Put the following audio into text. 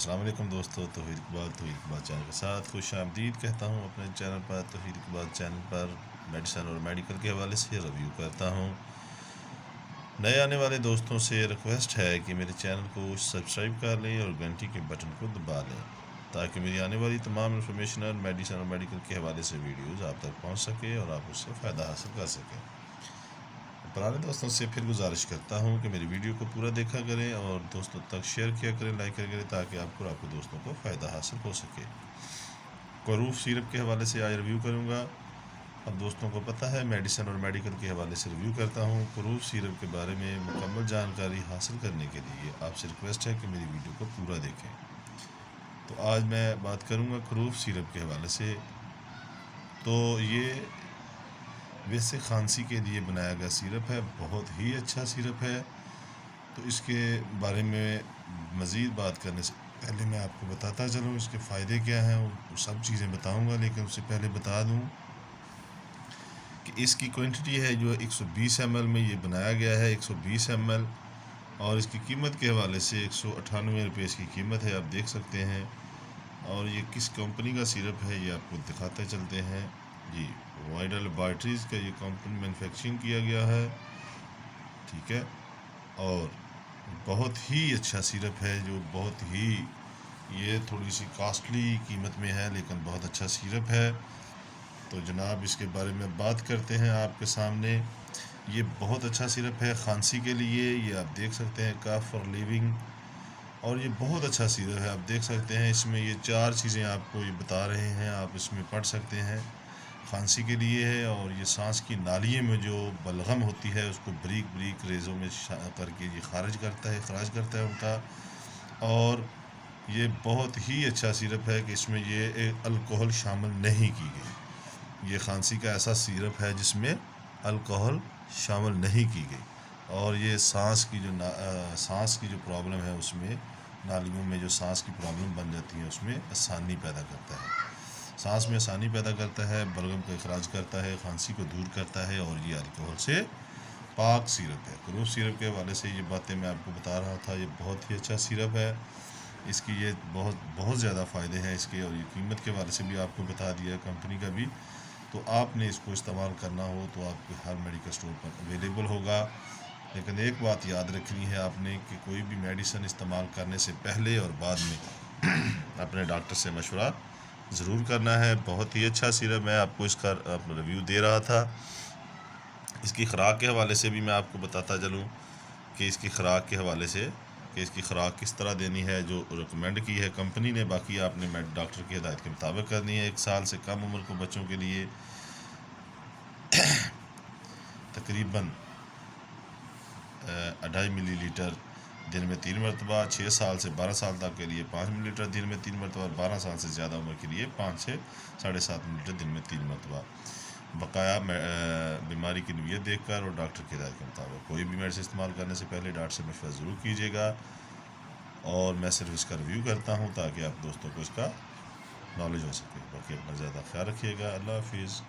अस्सलाम वालेकुम दोस्तों, तौहीद इकबाल चैनल के साथ खुश आमदीद कहता हूँ। अपने चैनल पर तौहीद इकबाल चैनल पर मेडिसिन और मेडिकल के हवाले से रिव्यू करता हूँ। नए आने वाले दोस्तों से रिक्वेस्ट है कि मेरे चैनल को सब्सक्राइब कर लें और घंटी के बटन को दबा लें ताकि मेरी आने वाली तमाम इन्फॉर्मेशन और मेडिसिन और मेडिकल के हवाले से वीडियोज़ आप तक पहुँच सके और आप उससे फ़ायदा हासिल कर सकें। पुराने दोस्तों से फिर गुजारिश करता हूँ कि मेरी वीडियो को पूरा देखा करें और दोस्तों तक शेयर किया करें, लाइक किया करें ताकि आपको और आपके दोस्तों को फ़ायदा हासिल हो सके। क्वरूफ सिरप के हवाले से आज रिव्यू करूँगा। अब दोस्तों को पता है मेडिसिन और मेडिकल के हवाले से रिव्यू करता हूँ। क्वरूफ सिरप के बारे में मुकम्मल जानकारी हासिल करने के लिए आपसे रिक्वेस्ट है कि मेरी वीडियो को पूरा देखें। तो आज मैं बात करूँगा क्वरूफ सिरप के हवाले से। तो ये वैसे खांसी के लिए बनाया गया सिरप है, बहुत ही अच्छा सिरप है। तो इसके बारे में मज़ीद बात करने से पहले मैं आपको बताता चलूँ इसके फ़ायदे क्या हैं, वो सब चीज़ें बताऊंगा। लेकिन उससे पहले बता दूं कि इसकी क्वांटिटी है जो 120 ml में ये बनाया गया है, 120 ml। और इसकी कीमत के हवाले से 198 रुपये इसकी कीमत है, आप देख सकते हैं। और ये किस कंपनी का सिरप है ये आपको दिखाते चलते हैं जी। वाइडल लैबोरेटरीज़ का ये कंपनी मैन्युफैक्चरिंग किया गया है, ठीक है। और बहुत ही अच्छा सिरप है, जो बहुत ही ये थोड़ी सी कॉस्टली कीमत में है लेकिन बहुत अच्छा सिरप है। तो जनाब इसके बारे में बात करते हैं आपके सामने। ये बहुत अच्छा सिरप है खांसी के लिए, ये आप देख सकते हैं, कफ फॉर लिविंग। और ये बहुत अच्छा सिरप है, आप देख सकते हैं। इसमें ये 4 चीज़ें आपको ये बता रहे हैं, आप इसमें पढ़ सकते हैं। खांसी के लिए है और ये सांस की नालियों में जो बलगम होती है उसको बारीक बारीक रेज़ों में करके ये खराज करता है उनका। और ये बहुत ही अच्छा सिरप है कि इसमें ये अल्कोहल शामिल नहीं की गई। ये खांसी का ऐसा सिरप है जिसमें अल्कोहल शामिल नहीं की गई। और ये सांस की जो प्रॉब्लम है उसमें, नालियों में जो सांस की प्रॉब्लम बन जाती है उसमें आसानी पैदा करता है, सांस में आसानी पैदा करता है, बलगम का इखराज करता है, खांसी को दूर करता है। और ये अल्कोहल से पाक सिरप है। क्वरूफ सिरप के हवाले से ये बातें मैं आपको बता रहा था। ये बहुत ही अच्छा सिरप है, इसकी ये बहुत ज़्यादा फ़ायदे हैं इसके। और ये कीमत के हवाले से भी आपको बता दिया कंपनी का भी। तो आपने इसको इस्तेमाल करना हो तो आपके हर मेडिकल स्टोर पर अवेलेबल होगा। लेकिन एक बात याद रखनी है आपने कि कोई भी मेडिसिन इस्तेमाल करने से पहले और बाद में अपने डॉक्टर से मशवरा ज़रूर करना है। बहुत ही अच्छा सिरप मैं आपको इसका रिव्यू दे रहा था। इसकी ख़ुराक के हवाले से भी मैं आपको बताता चलूँ कि इसकी ख़ुराक के हवाले से कि इसकी ख़ुराक किस तरह देनी है जो रिकमेंड की है कंपनी ने। बाकी आपने डॉक्टर की हिदायत के मुताबिक करनी है। 1 साल से कम उम्र को बच्चों के लिए तकरीबन 2.5 मिलीलीटर दिन में 3 मरतबा, 6 साल से 12 साल तक के लिए 5 मिलीलीटर दिन में 3 मरतबा, और 12 साल से ज़्यादा उम्र के लिए 5 से 7.5 मिलीलीटर दिन में 3 मरतबा। बकाया बीमारी की नोयत देखकर और डॉक्टर की हिदायत के मुताबिक। कोई भी मेडिसिन इस्तेमाल करने से पहले डॉक्टर से मशवरा ज़रूर कीजिएगा। और मैं सिर्फ इसका रिव्यू करता हूँ ताकि आप दोस्तों को इसका नॉलेज हो सके। बाकी अपना ज़्यादा ख्याल रखिएगा। अल्लाह हाफिज़।